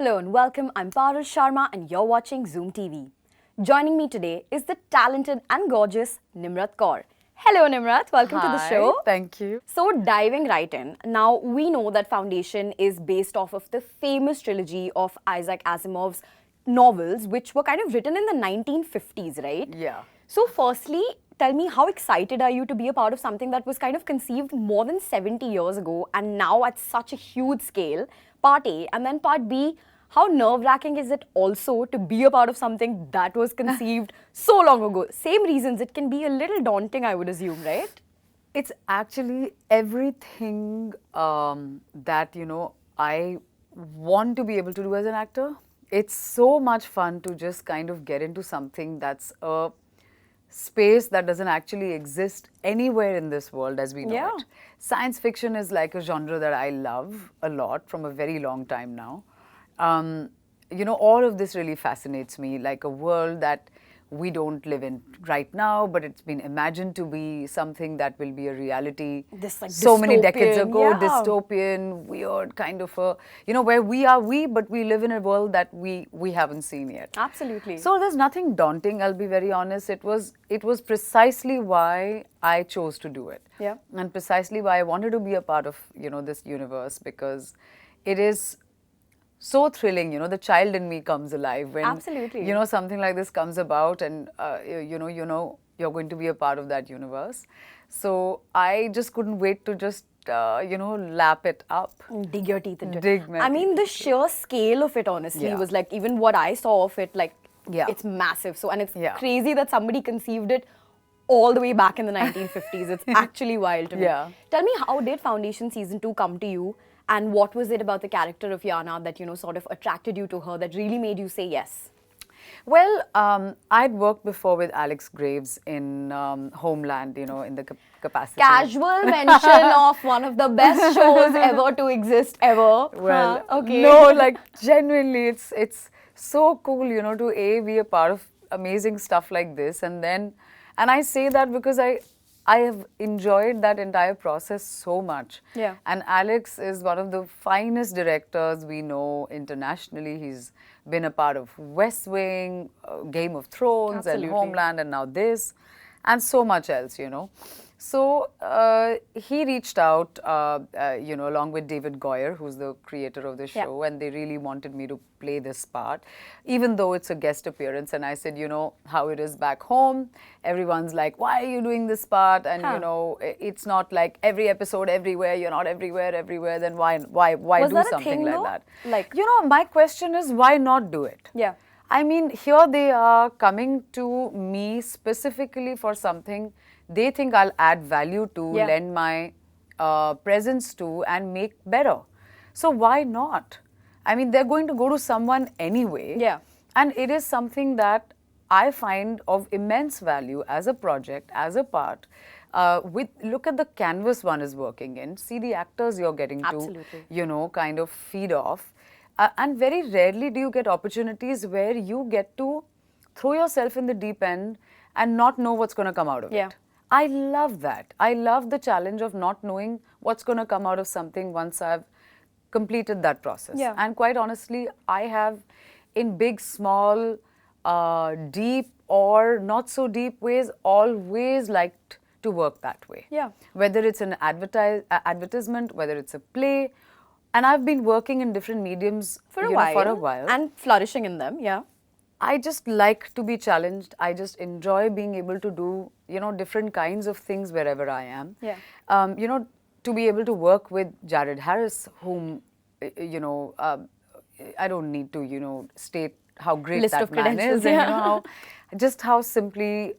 Hello and welcome. I'm Parul Sharma and you're watching Zoom TV. Joining me today is the talented and gorgeous Nimrat Kaur. Hello Nimrat, welcome to the show. Thank you. So diving right in, now we know that Foundation is based off of the famous trilogy of Isaac Asimov's novels which were kind of written in the 1950s, right? Yeah. So firstly, tell me, how excited are you to be a part of something that was kind of conceived more than 70 years ago and now at such a huge scale? Part A. And then part B, how nerve-wracking is it also to be a part of something that was conceived so long ago? Same reasons, it can be a little daunting, I would assume, right? It's actually everything that, I want to be able to do as an actor. It's so much fun to just kind of get into something that's a space that doesn't actually exist anywhere in this world as we know it. Science fiction is like a genre that I love a lot from a very long time now. All of this really fascinates me, like a world that we don't live in right now, but it's been imagined to be something that will be a reality. This like so many decades dystopian, ago, dystopian, weird kind of a, where we are but we live in a world that we haven't seen yet. Absolutely. So there's nothing daunting, I'll be very honest. It was precisely why I chose to do it. Yeah. And precisely why I wanted to be a part of, this universe, because it is so thrilling, the child in me comes alive when, Absolutely. Something like this comes about and, you're going to be a part of that universe. So I just couldn't wait to just, lap it up. Dig your teeth into Dig it. my I mean, the teeth. sheer scale of it, honestly, Yeah. was like, even what I saw of it, like, Yeah. it's massive. So, and it's Yeah. crazy that somebody conceived it all the way back in the 1950s. It's actually wild to me. Yeah. Tell me, how did Foundation Season 2 come to you? And what was it about the character of Yana that, sort of attracted you to her, that really made you say yes? Well, I'd worked before with Alex Graves in Homeland, in the capacity. Casual mention of one of the best shows ever to exist ever. Well, okay. no, like genuinely, it's so cool, to be a part of amazing stuff like this, and I say that because I have enjoyed that entire process so much. Yeah. And Alex is one of the finest directors we know internationally. He's been a part of West Wing, Game of Thrones, Absolutely. and Homeland, and now this, and so much else, So he reached out, along with David Goyer, who's the creator of the show, and they really wanted me to play this part, even though it's a guest appearance. And I said, how it is back home. Everyone's like, why are you doing this part? And, it's not like every episode everywhere. You're not everywhere. Then why Was do that a something thing, like though? that? Like, My question is, why not do it? Yeah. I mean, here they are coming to me specifically for something they think I'll add value to, lend my presence to, and make better. So why not? I mean, they're going to go to someone anyway. Yeah. And it is something that I find of immense value as a project, as a part. Look at the canvas one is working in. See the actors you're getting Absolutely. to, kind of feed off. And very rarely do you get opportunities where you get to throw yourself in the deep end and not know what's going to come out of it. I love that. I love the challenge of not knowing what's going to come out of something once I've completed that process. Yeah. And quite honestly, I have, in big, small, deep or not so deep ways, always liked to work that way. Yeah. Whether it's an advertisement, whether it's a play. And I've been working in different mediums For a while. And flourishing in them, yeah. I just like to be challenged. I just enjoy being able to do, different kinds of things wherever I am. Yeah. To be able to work with Jared Harris, whom, I don't need to, state how great List that of man is, credentials, and just how simply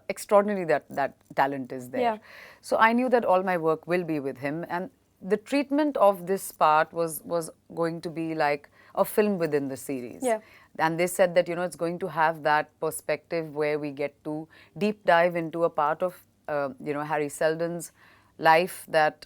extraordinary that talent is there. Yeah. So I knew that all my work will be with him, and the treatment of this part was going to be like a film within the series. Yeah. And they said that, it's going to have that perspective where we get to deep dive into a part of, Harry Seldon's life that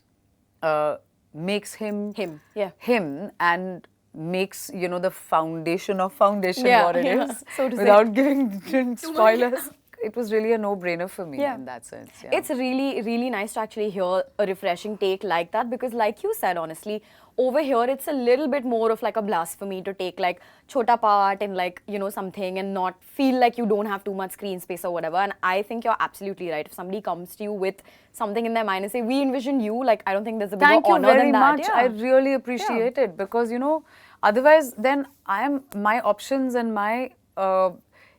makes him him, and makes, the foundation of foundation what it is, so to say. without giving spoilers. it was really a no-brainer for me in that sense. Yeah. It's really, really nice to actually hear a refreshing take like that because like you said, honestly, over here it's a little bit more of like a blasphemy to take like chota part in like, you know, something and not feel like you don't have too much screen space or whatever. And I think you're absolutely right. If somebody comes to you with something in their mind and say, we envision you, like I don't think there's a bigger honor than that. Thank you very much. I really appreciate it because, you know, otherwise then my options and my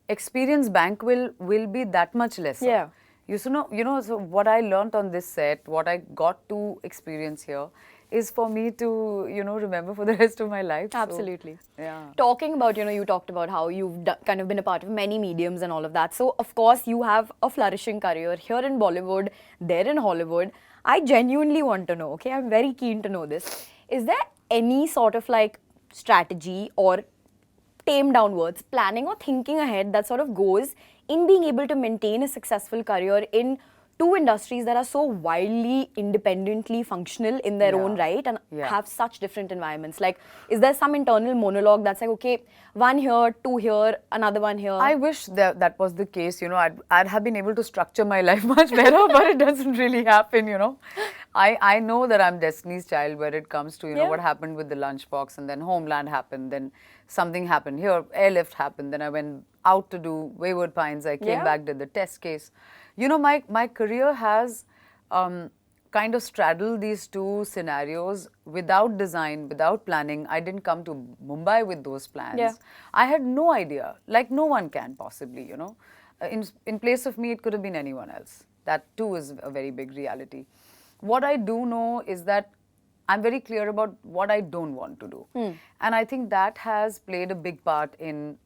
experience bank will be that much lesser. Yeah. So what I learnt on this set, what I got to experience here is for me to, you know, remember for the rest of my life. Absolutely. So, yeah. Talking about, you know, you talked about how you've kind of been a part of many mediums and all of that. So, of course, you have a flourishing career here in Bollywood, there in Hollywood. I genuinely want to know, okay, I'm very keen to know this. Is there any sort of like strategy or tame downwards planning or thinking ahead that sort of goes in being able to maintain a successful career in two industries that are so wildly independently functional in their own right and have such different environments? Like, is there some internal monologue that's like, okay, one here, two here, another one here? I wish that was the case, you know, I'd have been able to structure my life much better, but it doesn't really happen, you know. I know that I'm Destiny's Child where it comes to, you know, what happened with the lunchbox, and then Homeland happened, then something happened here, Airlift happened, then I went out to do Wayward Pines, I came back, did the test case. You know, my career has kind of straddled these two scenarios without design, without planning. I didn't come to Mumbai with those plans. Yeah. I had no idea, like no one can possibly, you know. In place of me, it could have been anyone else. That too is a very big reality. What I do know is that I'm very clear about what I don't want to do. And I think that has played a big part in,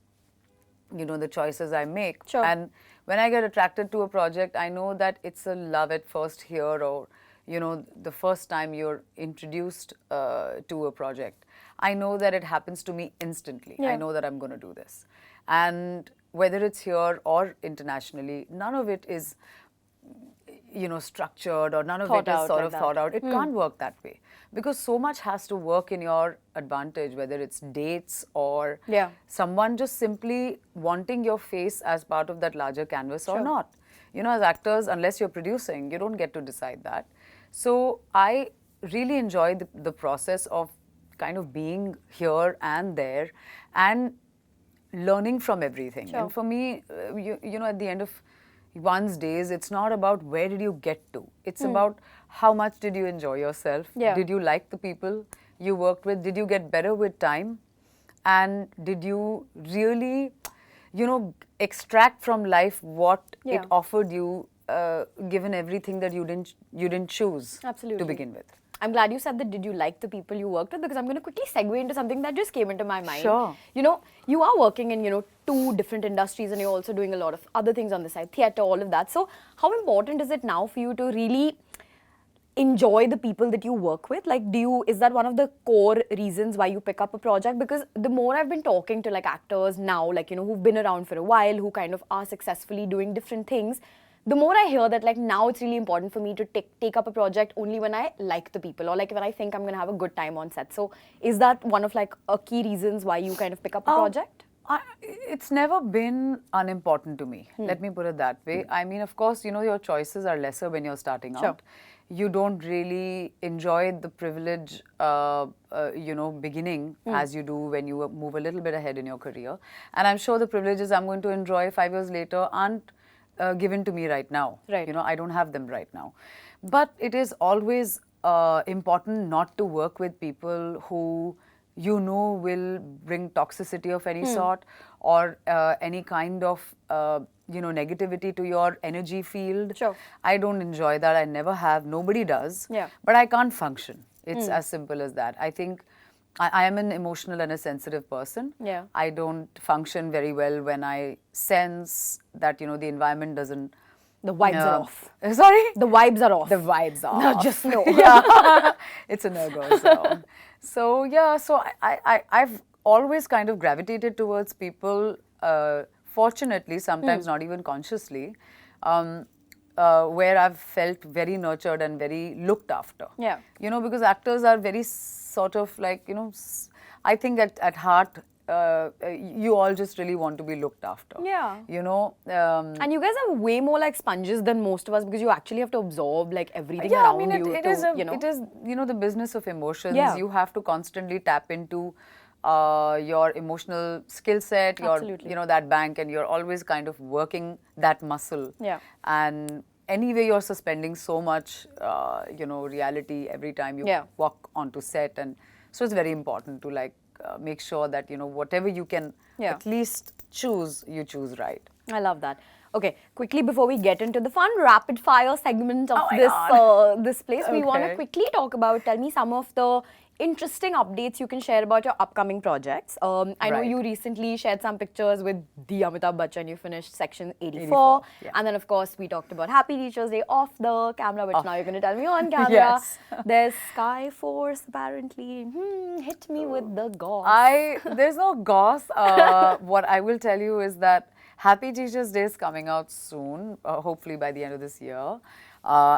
you know, the choices I make. Sure. And when I get attracted to a project, I know that it's a love at first here, or, you know, the first time you're introduced to a project. I know that it happens to me instantly. I know that I'm going to do this. And whether it's here or internationally, none of it is, you know, structured, or none of it is sort of thought out. It can't work that way because so much has to work in your advantage, whether it's dates or someone just simply wanting your face as part of that larger canvas or not. You know, as actors, unless you're producing, you don't get to decide that. So I really enjoy the process of kind of being here and there and learning from everything. And for me, you know, at the end of one's days, it's not about where did you get to. It's about how much did you enjoy yourself? Did you like the people you worked with? Did you get better with time? And did you really, you know, extract from life what it offered you, given everything that you didn't choose to begin with? I'm glad you said that. Did you like the people you worked with? Because I'm going to quickly segue into something that just came into my mind. Sure. You know, you are working in, you know, two different industries and you're also doing a lot of other things on the side, theatre, all of that. So how important is it now for you to really enjoy the people that you work with? Like, is that one of the core reasons why you pick up a project? Because the more I've been talking to like actors now, like, you know, who've been around for a while, who kind of are successfully doing different things, the more I hear that like now it's really important for me to take up a project only when I like the people or like when I think I'm going to have a good time on set. So is that one of like a key reasons why you kind of pick up a project? It's never been unimportant to me. Let me put it that way. I mean, of course, you know, your choices are lesser when you're starting out. You don't really enjoy the privilege, you know, beginning as you do when you move a little bit ahead in your career. And I'm sure the privileges I'm going to enjoy 5 years later aren't given to me right now. You know, I don't have them right now. But it is always important not to work with people who you know will bring toxicity of any sort or any kind of you know, negativity to your energy field. I don't enjoy that. I never have. Nobody does. But I can't function. It's as simple as that. I think I am an emotional and a sensitive person. I don't function very well when I sense that, you know, the environment doesn't... The vibes are off. Sorry? The vibes are off. The vibes are no, off. Just no. It's a no-go zone. So, yeah, so I've always kind of gravitated towards people, fortunately, sometimes not even consciously, where I've felt very nurtured and very looked after. You know, because actors are very sort of like, you know, I think at heart, you all just really want to be looked after. Yeah. You know. And you guys are way more like sponges than most of us because you actually have to absorb like everything yeah, around I mean, you. it to, is you know. it is the business of emotions. Yeah. You have to constantly tap into your emotional skill set, your Absolutely. that bank, and you're always kind of working that muscle. Yeah. And anyway, you're suspending so much reality every time you Yeah. walk onto set, and so it's very important to like make sure that whatever you can Yeah. at least choose, you choose right. I love that. Okay, quickly before we get into the fun rapid fire segment of Oh my this God. this place, we want to Okay. quickly talk about. Tell me some of the interesting updates you can share about your upcoming projects. I know Right. you recently shared some pictures with the Amitabh Bachchan. You finished section 84, 84, yeah. and then of course we talked about Happy Teachers Day off the camera, which Off. now you're going to tell me on camera. Yes. There's Sky Force apparently. Hit me with the goss. There's no goss. What I will tell you is that Happy Teachers Day is coming out soon, hopefully by the end of this year.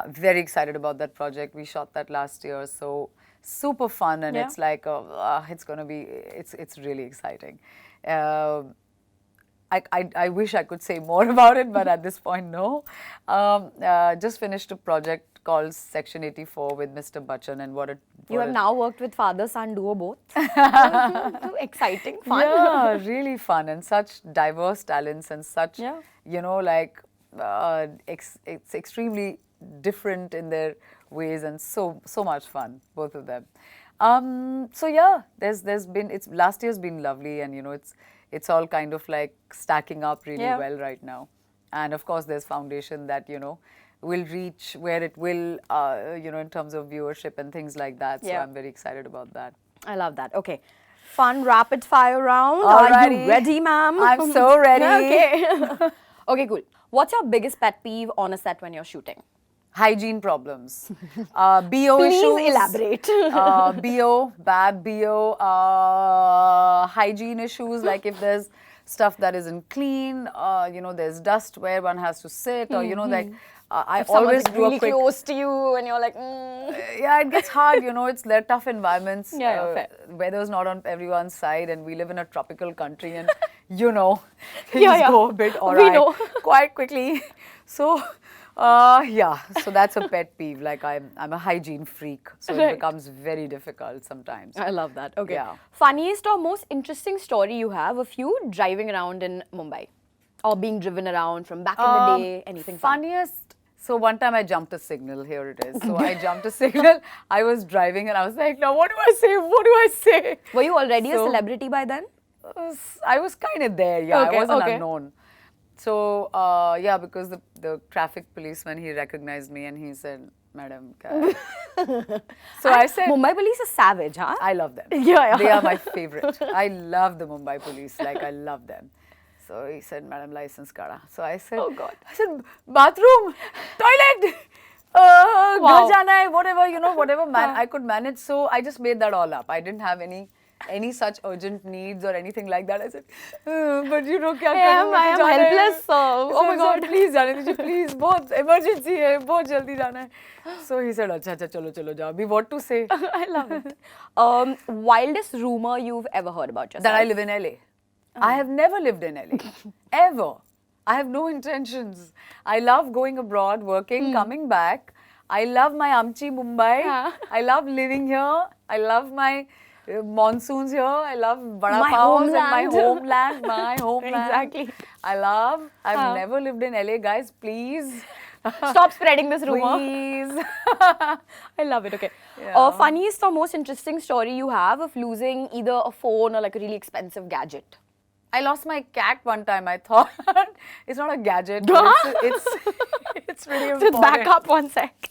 Very excited about that project. We shot that last year, so super fun, and Yeah. it's like it's gonna be it's really exciting. I wish I could say more about it, but at this point, no. Just finished a project called Section 84 with Mr. Bachchan, and what You have a now worked with father-son duo both. Exciting, fun. Yeah, really fun, and such diverse talents, and such, Yeah. it's extremely different in their ways, and so much fun, both of them. So yeah, there's been last year's been lovely, and it's all kind of like stacking up really Yeah. well right now. And of course, there's Foundation that will reach where it will, in terms of viewership and things like that. So Yeah. I'm very excited about that. I love that. Okay. Fun rapid fire round. Are you Alrighty. ready, ma'am? I'm so ready. Okay. Okay, cool. What's your biggest pet peeve on a set when you're shooting? Hygiene problems, BO Please issues. elaborate. BO, bad BO, hygiene issues, like if there's stuff that isn't clean, there's dust where one has to sit, or like I If someone's always like do really a quick. close to you and you're like, Yeah, it gets hard, they're tough environments. Yeah, fair. Weather's not on everyone's side, and we live in a tropical country, and things Yeah. go a bit We awry know. quite quickly. So, so that's a pet peeve. Like I'm a hygiene freak, so Right. it becomes very difficult sometimes. I love that. Okay. Yeah. Funniest or most interesting story you have of you driving around in Mumbai? Or being driven around from back in the day? Anything fun? Funniest. So one time I jumped a signal. Here it is. So I jumped a signal. I was driving and I was like, now what do I say? What do I say? Were you already a So- celebrity by then? I was kind of there. Yeah, Okay, I wasn't okay. unknown. So because the traffic policeman, he recognized me and he said, "Madam." So I said, Mumbai police is savage, huh? I love them. Yeah. They are my favorite. I love the Mumbai police. Like, I love them. So he said, "Madam, license kada." So I said, Oh, God. I said, bathroom, toilet, Wow. ghar jana hai, whatever, whatever I could manage. So I just made that all up. I didn't have any such urgent needs or anything like that. I said, but kya I am- karu, I am jana hai." helpless, oh my So, God. please jane dijiye, please, bahut emergency hai, bahut jaldi jana hai. So he said, acha, chalo jao. Abhi what to say? I love it. Wildest rumor you've ever heard about yourself? That I live in LA. I have never lived in LA. Ever. I have no intentions. I love going abroad, working, coming back. I love my Amchi Mumbai. Yeah. I love living here. I love my monsoons here. I love vada My paos and my homeland. homeland. Exactly. I've never lived in LA, guys. Please. Stop spreading this rumor. Please. I love it. Okay. Yeah. Funniest or most interesting story you have of losing either a phone or like a really expensive gadget? I lost my cat one time. I thought it's not a gadget. It's really important. Just back up one sec.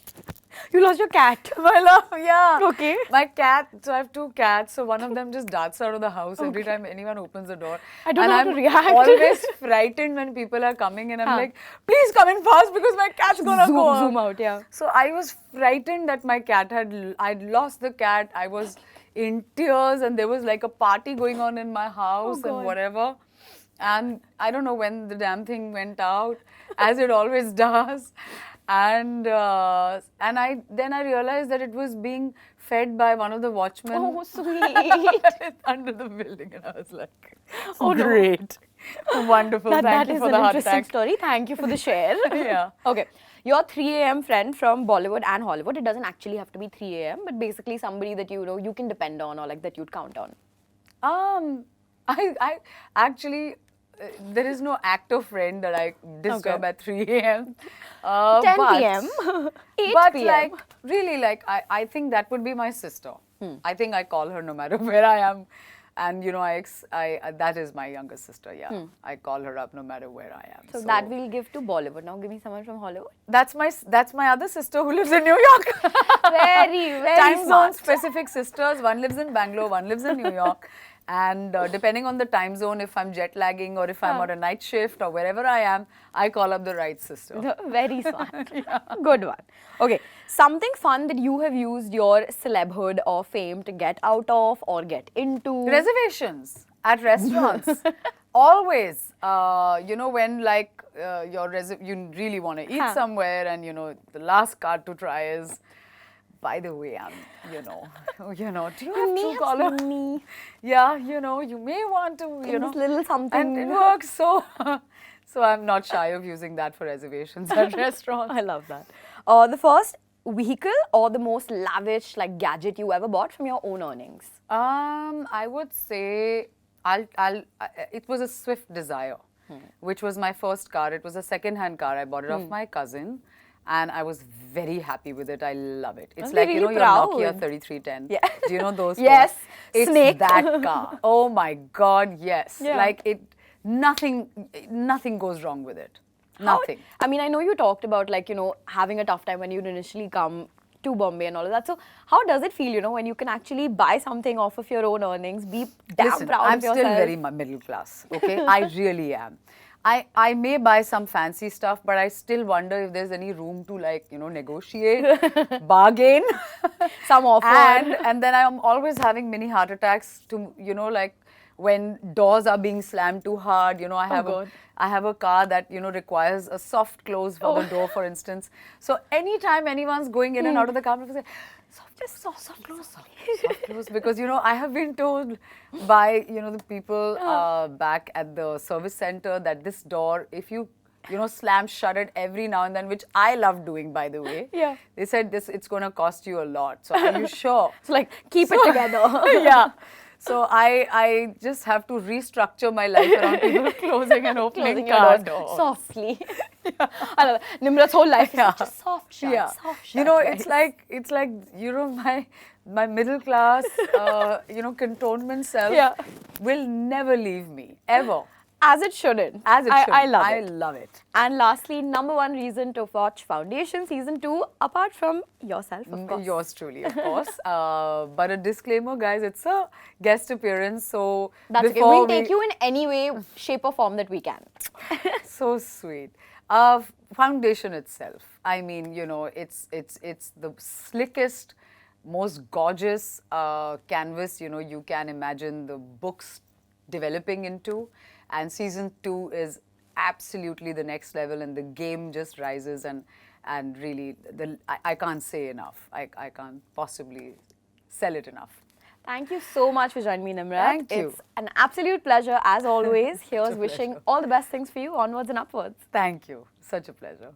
You lost your cat. My love, yeah. Okay. My cat, so I have two cats, so one of them just darts out of the house every time anyone opens the door. I don't and know how I'm to react. always frightened when people are coming and I'm like, please come in fast because my cat's gonna go out. Zoom out, yeah. So I was frightened that my cat I'd lost the cat. I was in tears and there was like a party going on in my house God. and whatever. And I don't know when the damn thing went out, as it always does. And I realized that it was being fed by one of the watchmen. Oh, sweet. Under the building, and I was like, Oh, no. great. Wonderful. That Thank you is for an the heart interesting attack. story. Thank you for the share. Yeah. Okay. Your 3 a.m. friend from Bollywood and Hollywood. It doesn't actually have to be 3 a.m., but basically somebody that you know you can depend on or like that you'd count on. I actually, there is no actor friend that I disturb Okay. at 3 a.m. 10 but- p.m. 8 But p.m. like, really, like, I think that would be my sister. I think I call her no matter where I am. And, you know, that is my younger sister, yeah. I call her up no matter where I am. So that we'll give to Bollywood. Now give me someone from Hollywood. That's my other sister who lives in New York. Very Time smart. zone specific sisters. One lives in Bangalore, one lives in New York. And depending on the time zone, if I'm jet lagging or if I'm on a night shift or wherever I am, I call up the right sister. Very smart. Good one. Okay, something fun that you have used your celebhood or fame to get out of or get into. Reservations at restaurants. Always. You know, when like you really want to eat somewhere and, you know, the last card to try is, by the way, do you have Truecaller? Me Yeah, you know, you may want to, you know. this little something. And it works, so I'm not shy of using that for reservations at restaurants. I love that. The first vehicle or the most lavish like gadget you ever bought from your own earnings? I would say it was a Swift Desire, which was my first car. It was a second-hand car. I bought it off my cousin. And I was very happy with it. I love it. It's I'm like, really you know, proud. your Nokia 3310. Yeah. Do you know those Yes. phones? It's Snake. that car. Oh my God, yes. Yeah. Like nothing goes wrong with it. Nothing. I mean, I know you talked about like, you know, having a tough time when you initially come to Bombay and all of that. So how does it feel, you know, when you can actually buy something off of your own earnings, be damn Listen, proud I'm of yourself? still very middle class, okay? I really am. I may buy some fancy stuff, but I still wonder if there's any room to like, you know, negotiate, bargain. Some offer. And then I'm always having mini heart attacks to, you know, like when doors are being slammed too hard, you know, I have a car that, you know, requires a soft close for the door, for instance. So anytime anyone's going in and out of the car, I say, soft close, because, you know, I have been told by, you know, the people back at the service center that this door, if you know, slam shut it every now and then, which I love doing, by the way. Yeah. They said it's going to cost you a lot. So are you sure? So like, keep it together. Yeah. So I just have to restructure my life around people closing and opening car doors. Softly. I love it. Nimrat's whole life is just soft shut, soft shut. You know, guys. it's like you know, my middle class you know, cantonment self will never leave me ever. As it shouldn't. As it should. I love it. I love it. And lastly, number one reason to watch Foundation Season 2, apart from yourself, of course. Yours truly, of course. But a disclaimer, guys, it's a guest appearance, so That's okay. We'll take you in any way, shape or form that we can. So sweet. Foundation itself. I mean, you know, it's the slickest, most gorgeous canvas, you know, you can imagine the books developing into. And season 2 is absolutely the next level, and the game just rises, and really, I can't say enough. I can't possibly sell it enough. Thank you so much for joining me, Nimrat. Thank you. It's an absolute pleasure, as always. Here's a wishing pleasure. all the best things for you, onwards and upwards. Thank you. Such a pleasure.